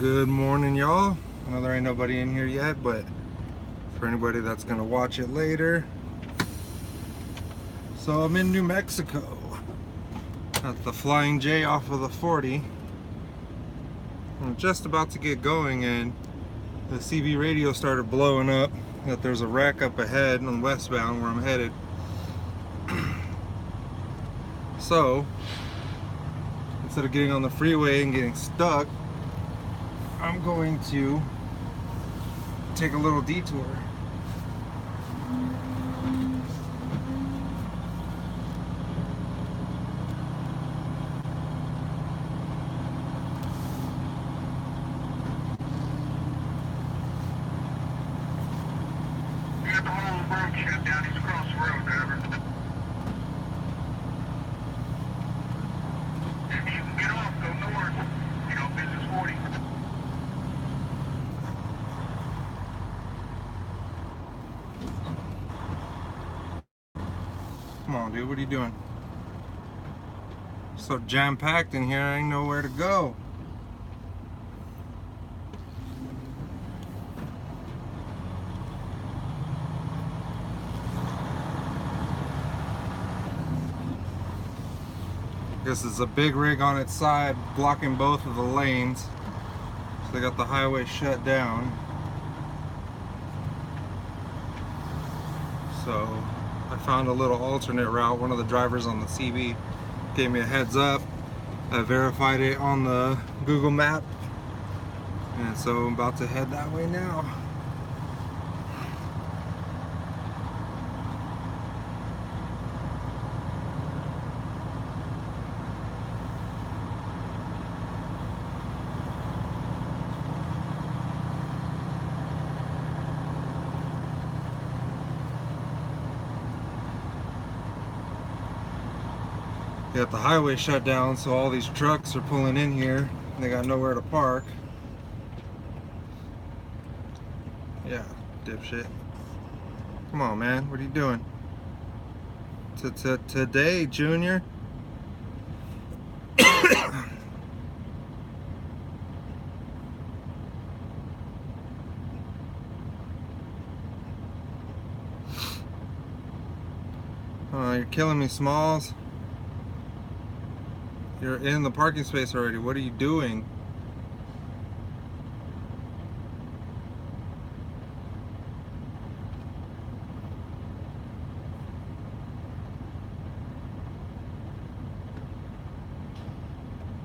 Good morning, y'all. I know there ain't nobody in here yet, but for anybody that's gonna watch it later. So I'm in New Mexico at the Flying J off of the 40. I'm just about to get going and the CB radio started blowing up that there's a wreck up ahead on westbound where I'm headed. So instead of getting on the freeway and getting stuck, I'm going to take a little detour. You got the whole road shut down. He's across the road, driver. If you can get off, go north. Get off business 40. Come on, dude, what are you doing? So jam-packed in here, I ain't nowhere to go. This is a big rig on its side blocking both of the lanes. So they got the highway shut down. So I found a little alternate route. One of the drivers on the CB gave me a heads up. I verified it on the Google map. And so I'm about to head that way now. They got the highway shut down, so all these trucks are pulling in here. And they got nowhere to park. Yeah, dipshit. Come on, man. What are you doing? Today, Junior? Oh, you're killing me, Smalls. You're in the parking space already. What are you doing?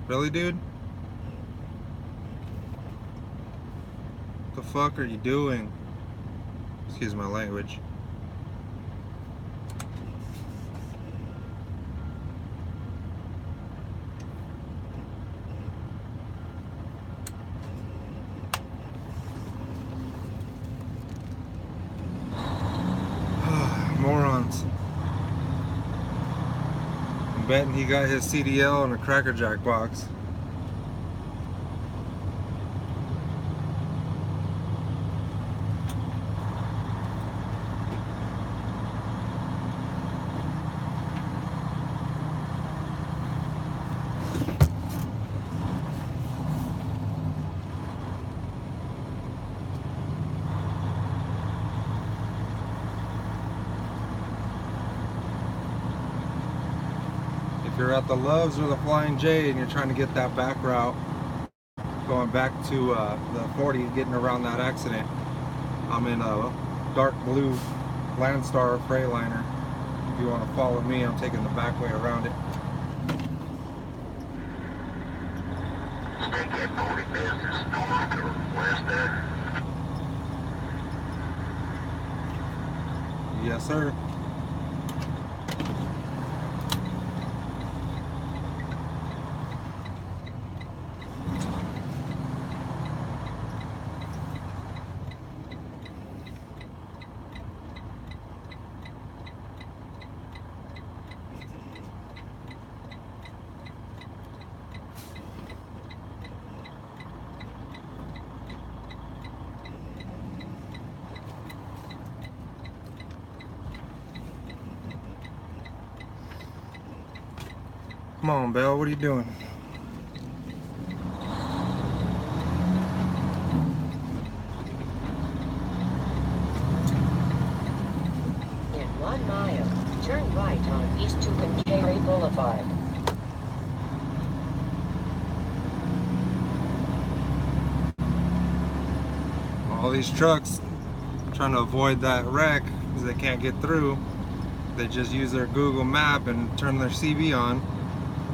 Really, dude? What the fuck are you doing? Excuse my language. Morons. I'm betting he got his CDL in a Cracker Jack box. If you're at the Loves or the Flying J and you're trying to get that back route, going back to the 40, getting around that accident, I'm in a dark blue Landstar Freightliner. If you want to follow me, I'm taking the back way around it. Stay at 40 business north or west there. Yes, sir. Come on, Belle, what are you doing? Boulevard. All these trucks trying to avoid that wreck because they can't get through. They just use their Google map and turn their CB on.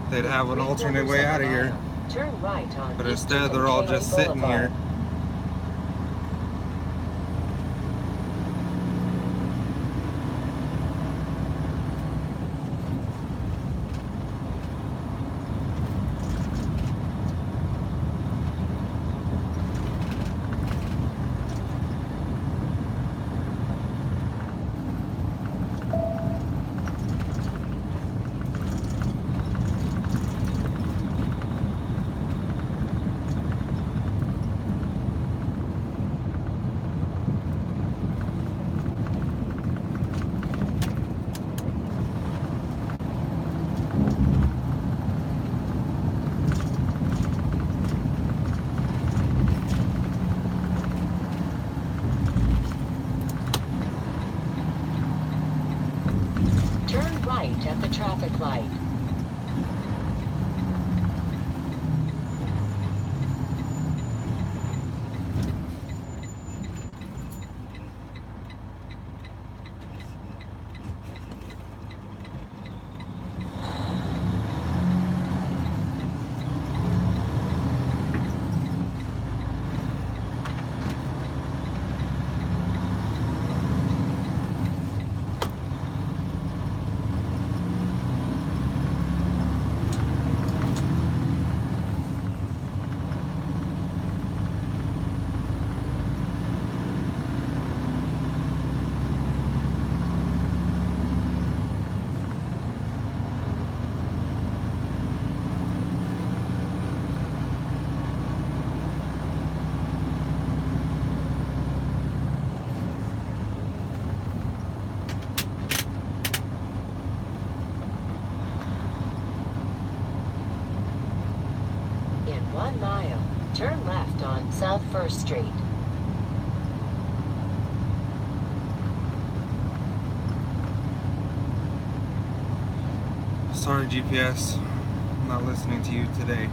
They'd have an alternate way out of here. Turn right on But East instead they're all just sitting Boulevard. here. Turn right at the traffic light. In 1 mile, turn left on South 1st Street. Sorry GPS, I'm not listening to you today.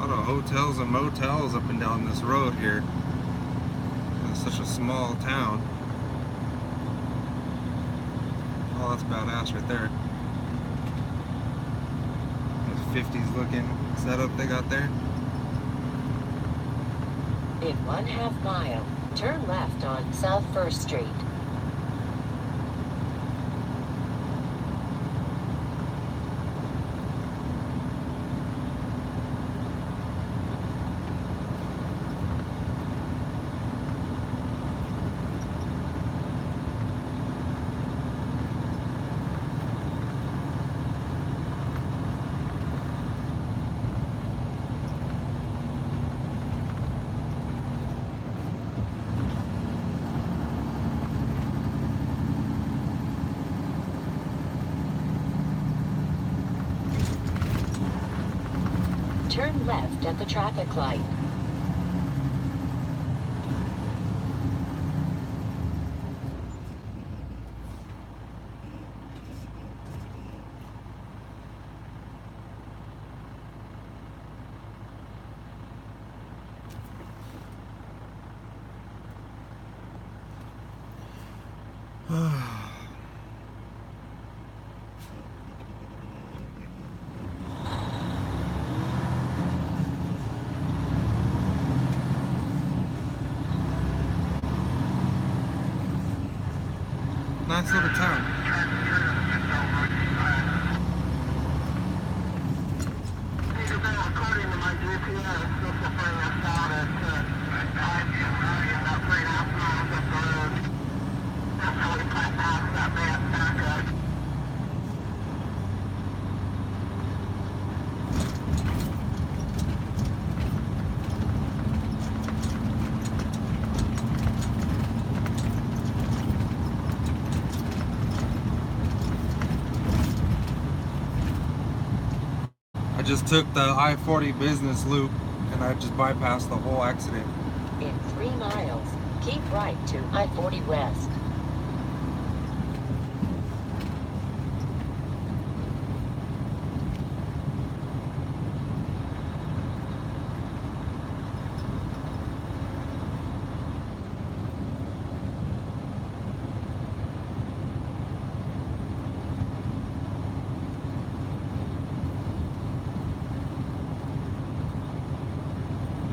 A lot of hotels and motels up and down this road here. It's such a small town. Oh, that's badass right there. Those 50s looking setup they got there. In 1/2 mile, turn left on South 1st Street. Turn left at the traffic light. Nice little town. According to my GPS, this will bring us out at about 3.5 miles up the road. That's how we got past that bad backup. just took the I-40 business loop and I just bypassed the whole accident. In 3 miles, keep right to I-40 West.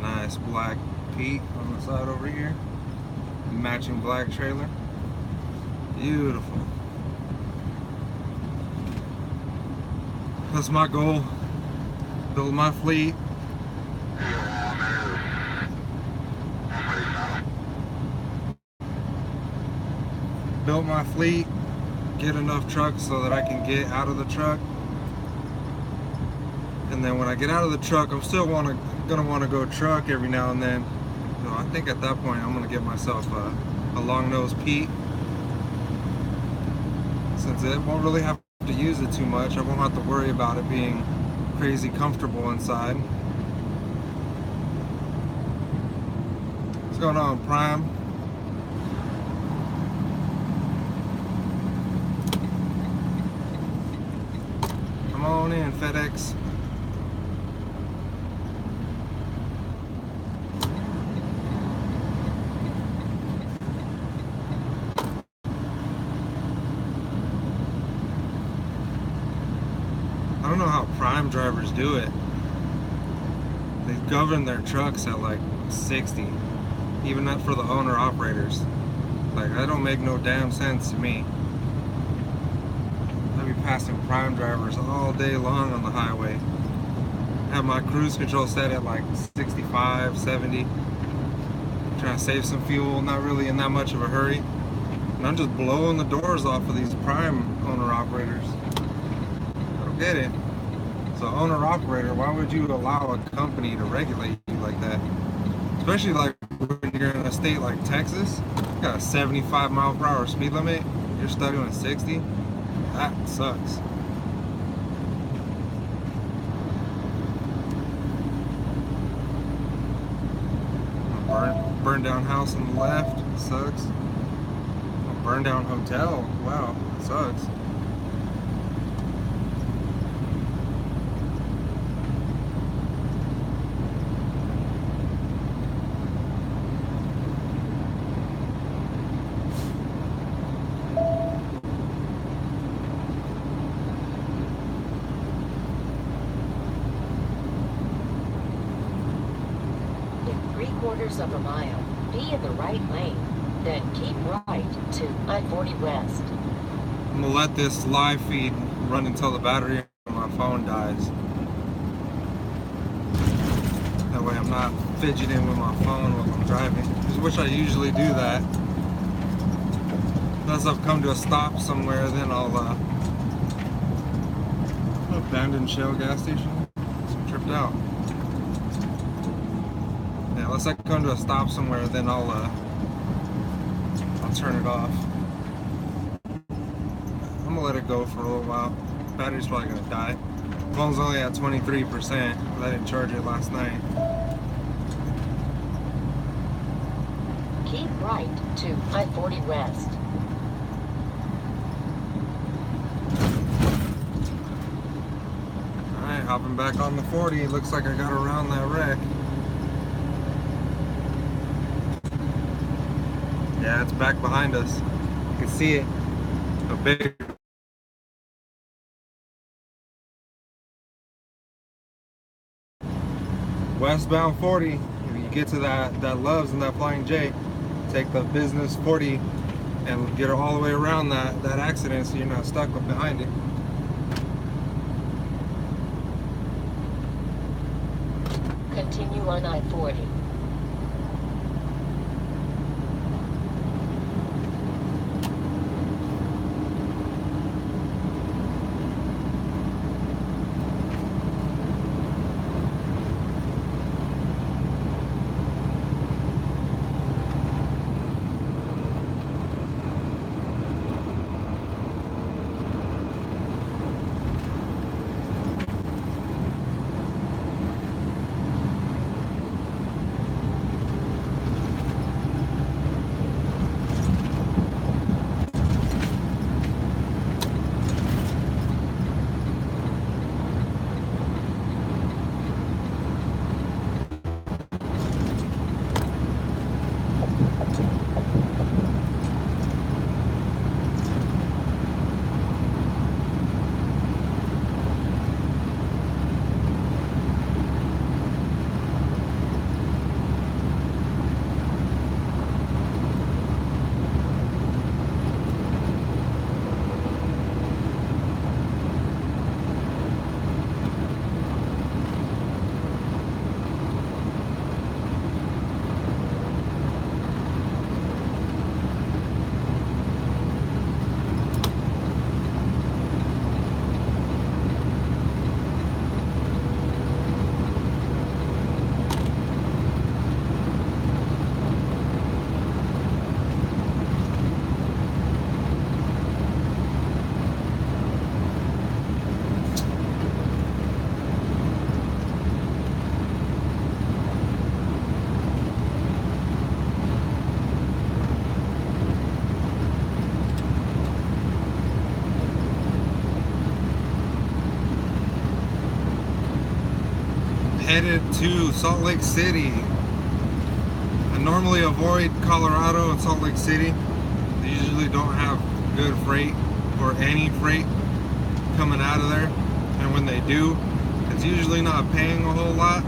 Nice black Pete on the side over here. Matching black trailer. Beautiful. That's my goal. Build my fleet. Build my fleet. Get enough trucks so that I can get out of the truck. And then when I get out of the truck, I'm still gonna want to go truck every now and then. So I think at that point I'm gonna get myself a long nose Pete. Since it won't really have to use it too much, I won't have to worry about it being crazy comfortable inside. What's going on, Prime? Come on in, FedEx. I don't know how Prime drivers do it. They govern their trucks at like 60, even not for the owner operators. Like, that don't make no damn sense to me. I'd be passing Prime drivers all day long on the highway. Have my cruise control set at like 65, 70. Trying to save some fuel, not really in that much of a hurry. And I'm just blowing the doors off of these Prime owner operators. I don't get it. So owner-operator, why would you allow a company to regulate you like that? Especially like when you're in a state like Texas, you got a 75 mile per hour speed limit, you're stuck doing 60, that sucks. Burn down house on the left, sucks. Burn down hotel, wow, sucks. Of a mile, be in the right lane, then keep right to I-40 West. I'm gonna let this live feed run until the battery on my phone dies. That way I'm not fidgeting with my phone while I'm driving. I wish I usually do that. Unless I've come to a stop somewhere, then I'll abandoned Shell gas station. I'm tripped out. Yeah, unless I come to a stop somewhere, then I'll turn it off. I'm gonna let it go for a little while. Battery's probably gonna die. Phone's only at 23%, because I didn't charge it last night. Keep right to I-40 West. Alright, hopping back on the 40. Looks like I got around that wreck. Yeah, it's back behind us. You can see it. A big westbound 40. If you get to that Loves and that Flying J, take the business 40 and get all the way around that accident so you're not stuck behind it. Continue on I-40. headed to Salt Lake City. I normally avoid Colorado and Salt Lake City. They usually don't have good freight or any freight coming out of there, and when they do, it's usually not paying a whole lot,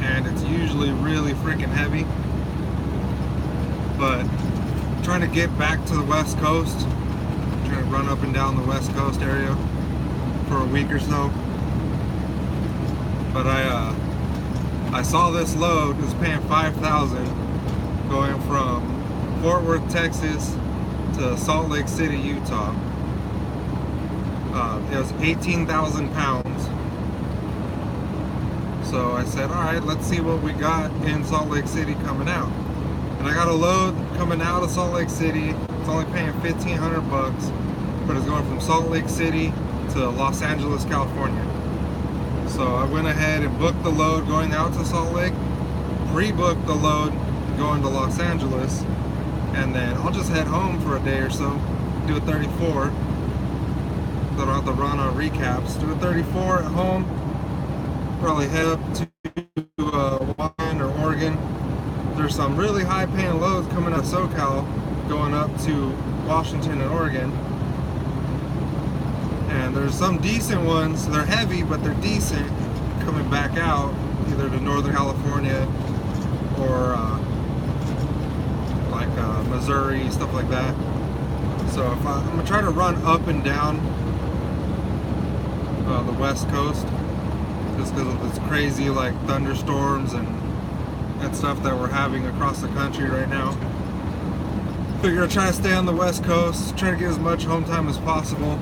and it's usually really freaking heavy. But I'm trying to get back to the West Coast, I'm trying to run up and down the West Coast area for a week or so. But I saw this load. It was paying $5,000 going from Fort Worth, Texas to Salt Lake City, Utah. It was 18,000 pounds. So I said, all right, let's see what we got in Salt Lake City coming out. And I got a load coming out of Salt Lake City. It's only paying $1,500, but it's going from Salt Lake City to Los Angeles, California. So I went ahead and booked the load going out to Salt Lake, pre-booked the load going to Los Angeles, and then I'll just head home for a day or so, do a 34. So I don't have to run on recaps. Do a 34 at home, probably head up to Washington or Oregon. There's some really high paying loads coming out of SoCal going up to Washington and Oregon. And there's some decent ones. They're heavy, but they're decent coming back out, either to Northern California or Missouri, stuff like that. So if I'm gonna try to run up and down the West Coast, just because of this crazy like thunderstorms and stuff that we're having across the country right now. Figure I'll try to stay on the West Coast, try to get as much home time as possible.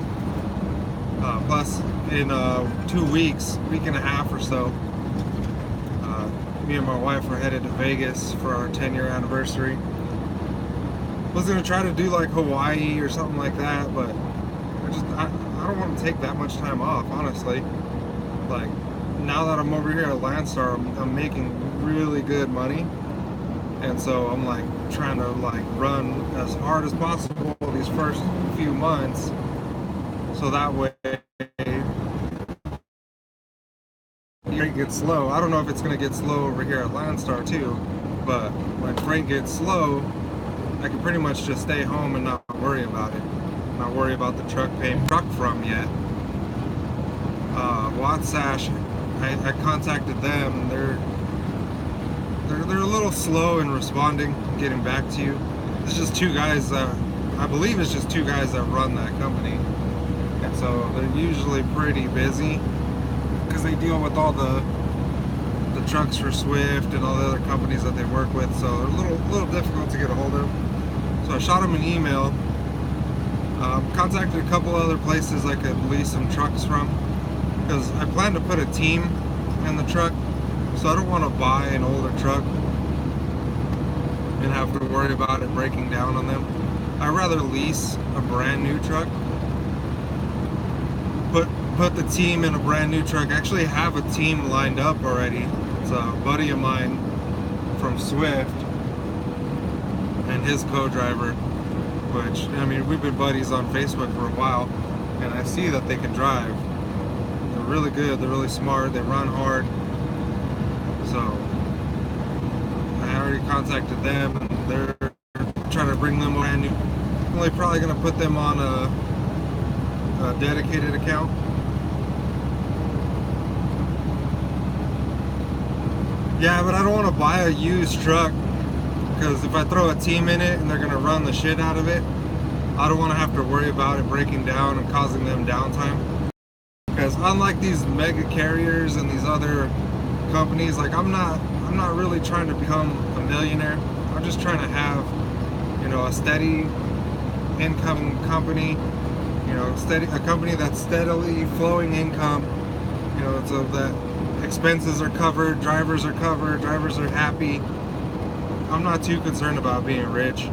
Plus, in 2 weeks, week and a half or so, me and my wife are headed to Vegas for our 10-year anniversary. Was gonna try to do like Hawaii or something like that, but I don't want to take that much time off, honestly. Like, now that I'm over here at Landstar, I'm making really good money, and so I'm like trying to like run as hard as possible these first few months, so that way freight gets slow. I don't know if it's going to get slow over here at Landstar too, but when freight gets slow, I can pretty much just stay home and not worry about it. Not worry about the truck paying truck from yet. Watsash, I contacted them. They're a little slow in responding, getting back to you. It's just two guys that, I believe it's just two guys that run that company. And so they're usually pretty busy because they deal with all the trucks for Swift and all the other companies that they work with. So they're a little difficult to get a hold of. So I shot them an email. Contacted a couple other places I could lease some trucks from, because I plan to put a team in the truck, so I don't want to buy an older truck and have to worry about it breaking down on them. I'd rather lease a brand new truck, put the team in a brand new truck. I actually have a team lined up already. It's a buddy of mine from Swift and his co-driver, which, I mean, we've been buddies on Facebook for a while, and I see that they can drive. They're really good, they're really smart, they run hard. So I already contacted them, and they're trying to bring them brand new. I'm only probably going to put them on a dedicated account. Yeah, but I don't want to buy a used truck, because if I throw a team in it and they're going to run the shit out of it, I don't want to have to worry about it breaking down and causing them downtime. Because unlike these mega carriers and these other companies, like I'm not really trying to become a millionaire. I'm just trying to have, you know, a steady income company, you know, a company that's steadily flowing income, you know, so that expenses are covered, drivers are happy. I'm not too concerned about being rich. You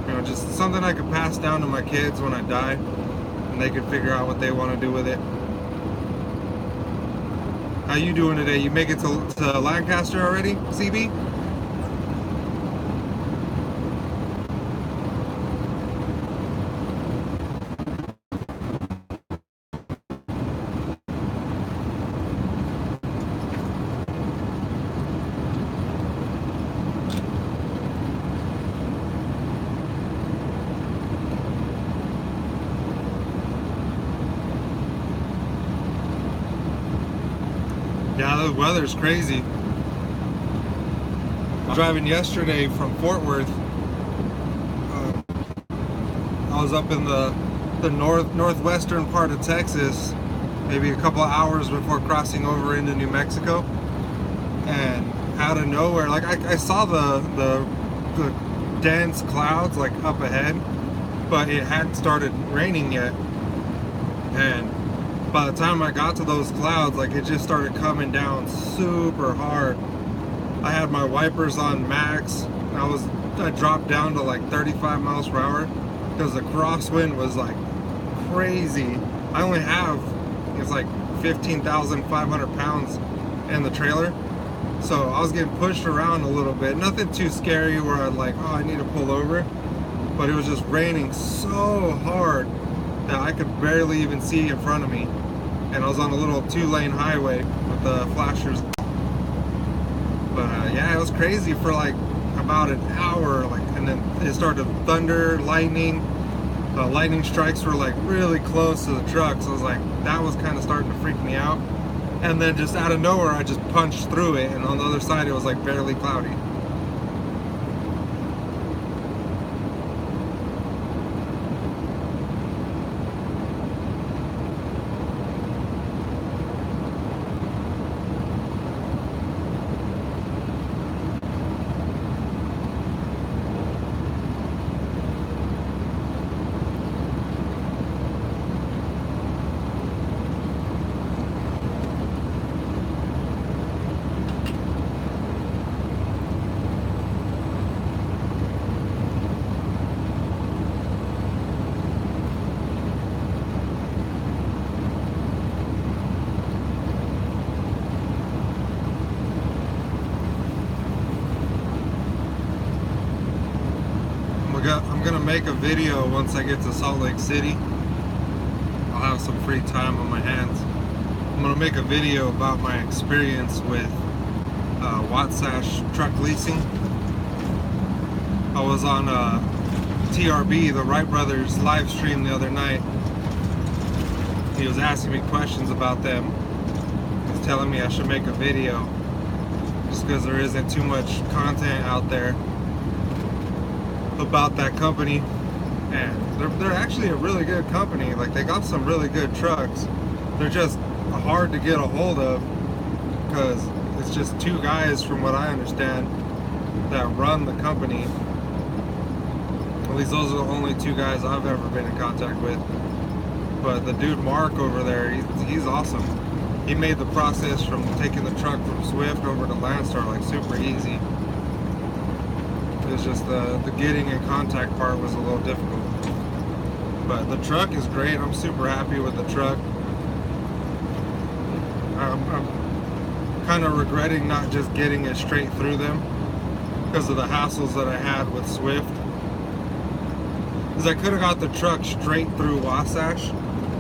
know, just something I could pass down to my kids when I die, and they could figure out what they want to do with it. How you doing today? You make it to Lancaster already, CB? Yeah, the weather's crazy. Driving yesterday from Fort Worth, I was up in the northwestern part of Texas, maybe a couple of hours before crossing over into New Mexico, and out of nowhere, like I saw the dense clouds like up ahead, but it hadn't started raining yet, and by the time I got to those clouds, like it just started coming down super hard. I had my wipers on max. I dropped down to like 35 miles per hour because the crosswind was like crazy. I only have, it's like 15,500 pounds in the trailer, so I was getting pushed around a little bit. Nothing too scary where I'd like, oh, I need to pull over, but it was just raining so hard that I could barely even see in front of me, and I was on a little 2-lane highway with the flashers. But yeah, it was crazy for like about an hour, like, and then it started to thunder, lightning. The lightning strikes were like really close to the truck, so I was like, that was kind of starting to freak me out. And then just out of nowhere, I just punched through it, and on the other side, it was like barely cloudy. I'm gonna make a video once I get to Salt Lake City. I'll have some free time on my hands. I'm gonna make a video about my experience with Wasatch truck leasing. I was on TRB, the Wright Brothers live stream the other night. He was asking me questions about them. He was telling me I should make a video just because there isn't too much content out there about that company, and they're actually a really good company. Like, they got some really good trucks. They're just hard to get a hold of because it's just two guys, from what I understand, that run the company. At least those are the only two guys I've ever been in contact with. But the dude Mark over there, he's awesome. He made the process from taking the truck from Swift over to Landstar like super easy. It's just the getting in contact part was a little difficult. But the truck is great. I'm super happy with the truck. I'm kind of regretting not just getting it straight through them because of the hassles that I had with Swift. Because I could have got the truck straight through Wasatch,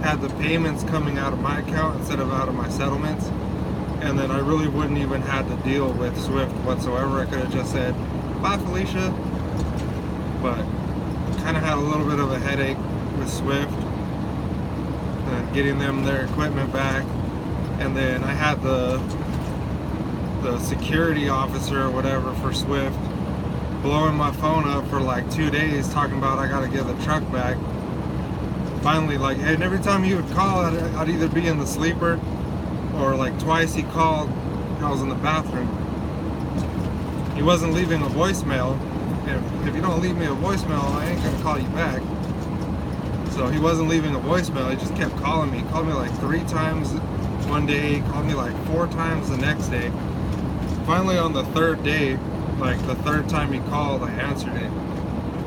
had the payments coming out of my account instead of out of my settlements, and then I really wouldn't even had to deal with Swift whatsoever. I could have just said, bye Felicia. But kind of had a little bit of a headache with Swift and getting them their equipment back. And then I had the security officer or whatever for Swift blowing my phone up for like 2 days talking about I gotta get the truck back. Finally, like, and every time he would call, I'd either be in the sleeper, or like twice he called, I was in the bathroom. He wasn't leaving a voicemail, and if you don't leave me a voicemail, I ain't gonna call you back. So he wasn't leaving a voicemail, he just kept calling me. He called me like 3 times one day, he called me like 4 times the next day. Finally on the 3rd day, like the 3rd time he called, I answered it.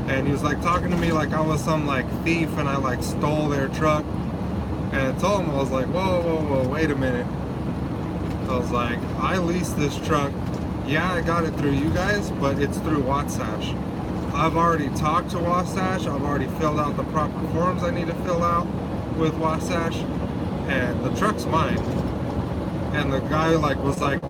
And he was like talking to me like I was some like thief and I like stole their truck. And I told him, I was like, whoa, wait a minute. I was like, I leased this truck. Yeah, I got it through you guys, but it's through Wasatch. I've already talked to Wasatch. I've already filled out the proper forms I need to fill out with Wasatch, and the truck's mine. And the guy like was like,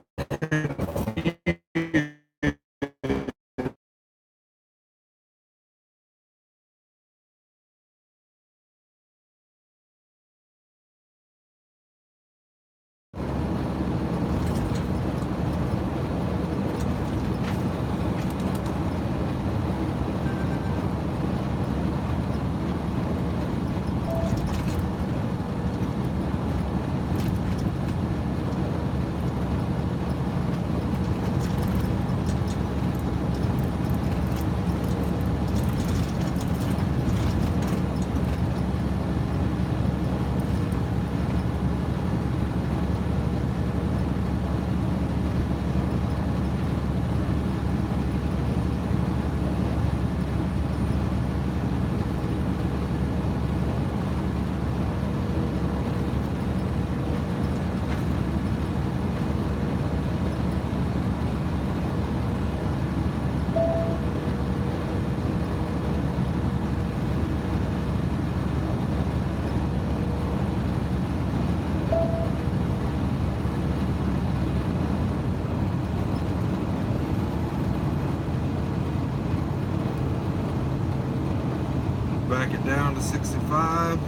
down to 65.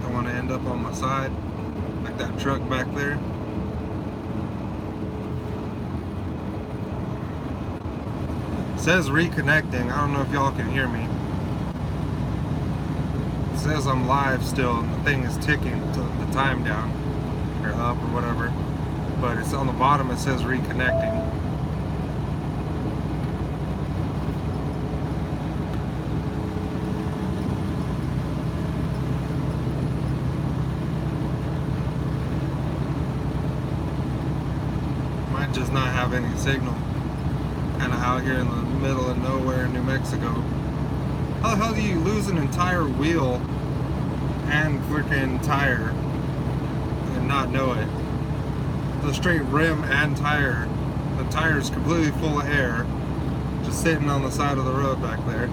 Don't want to end up on my side like that truck back there. It says reconnecting. I don't know if y'all can hear me. It says I'm live still, and the thing is ticking to the time down or up or whatever. But it's on the bottom. It says reconnecting. Might just not have any signal. Kind of out here in the middle of nowhere in New Mexico. How the hell do you lose an entire wheel and freaking tire and not know it? The straight rim and tire. The tire is completely full of air, just sitting on the side of the road back there.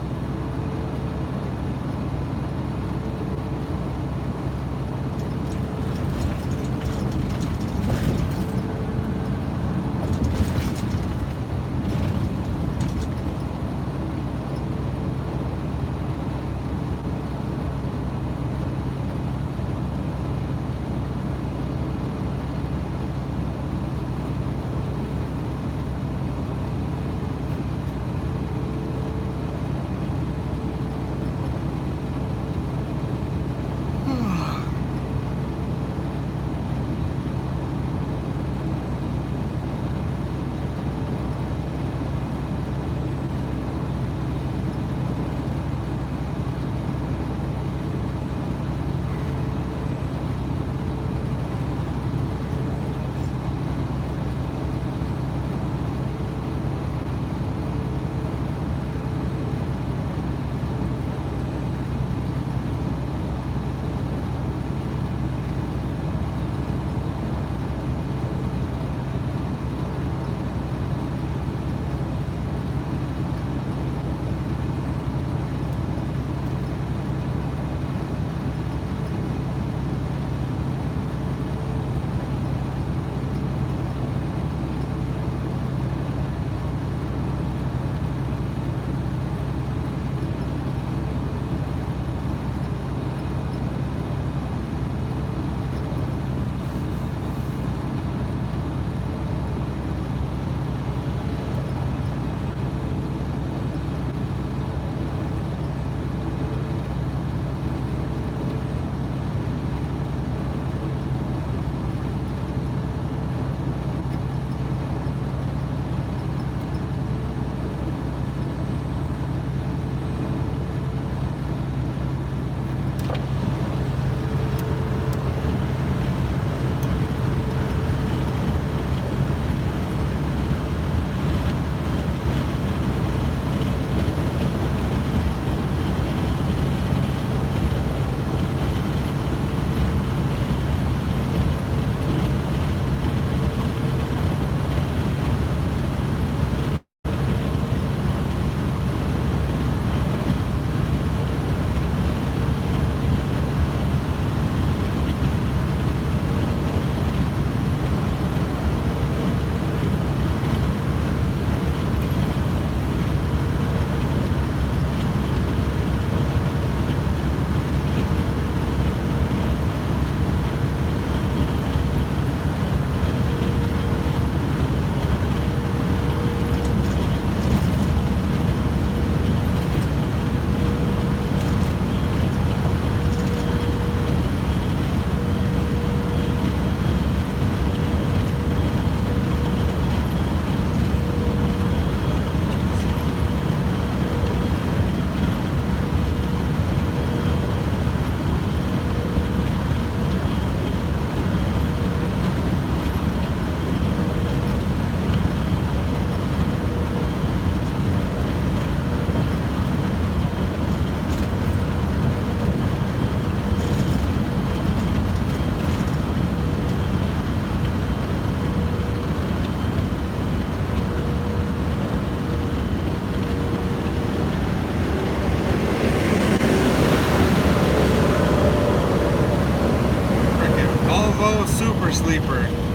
Super sleeper.